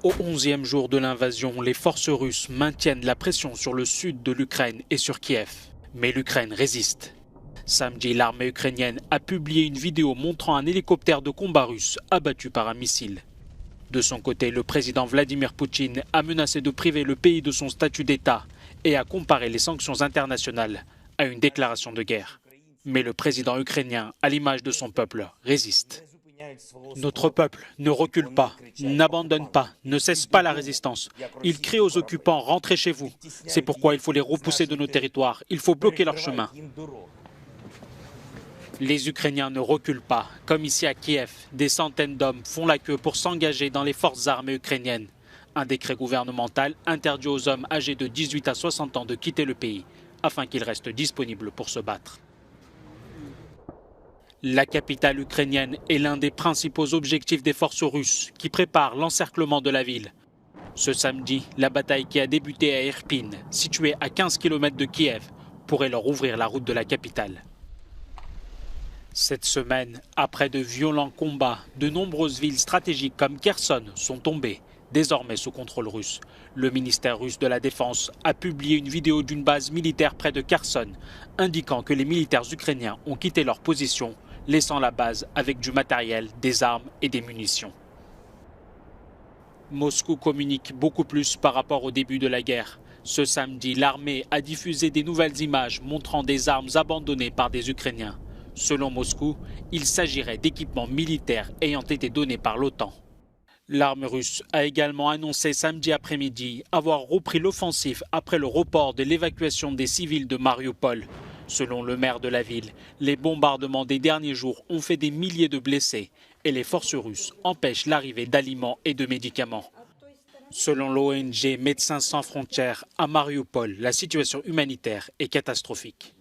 Au 11e jour de l'invasion, les forces russes maintiennent la pression sur le sud de l'Ukraine et sur Kiev. Mais l'Ukraine résiste. Samedi, l'armée ukrainienne a publié une vidéo montrant un hélicoptère de combat russe abattu par un missile. De son côté, le président Vladimir Poutine a menacé de priver le pays de son statut d'État et a comparé les sanctions internationales à une déclaration de guerre. Mais le président ukrainien, à l'image de son peuple, résiste. Notre peuple ne recule pas, n'abandonne pas, ne cesse pas la résistance. Il crie aux occupants « rentrez chez vous ». C'est pourquoi il faut les repousser de nos territoires, il faut bloquer leur chemin. Les Ukrainiens ne reculent pas. Comme ici à Kiev, des centaines d'hommes font la queue pour s'engager dans les forces armées ukrainiennes. Un décret gouvernemental interdit aux hommes âgés de 18 à 60 ans de quitter le pays afin qu'ils restent disponibles pour se battre. La capitale ukrainienne est l'un des principaux objectifs des forces russes qui préparent l'encerclement de la ville. Ce samedi, la bataille qui a débuté à Irpin, située à 15 km de Kiev, pourrait leur ouvrir la route de la capitale. Cette semaine, après de violents combats, de nombreuses villes stratégiques comme Kherson sont tombées, désormais sous contrôle russe. Le ministère russe de la Défense a publié une vidéo d'une base militaire près de Kherson, indiquant que les militaires ukrainiens ont quitté leur position, laissant la base avec du matériel, des armes et des munitions. Moscou communique beaucoup plus par rapport au début de la guerre. Ce samedi, l'armée a diffusé des nouvelles images montrant des armes abandonnées par des Ukrainiens. Selon Moscou, il s'agirait d'équipements militaires ayant été donnés par l'OTAN. L'armée russe a également annoncé samedi après-midi avoir repris l'offensive après le report de l'évacuation des civils de Mariupol. Selon le maire de la ville, les bombardements des derniers jours ont fait des milliers de blessés et les forces russes empêchent l'arrivée d'aliments et de médicaments. Selon l'ONG Médecins sans frontières, à Mariupol, la situation humanitaire est catastrophique.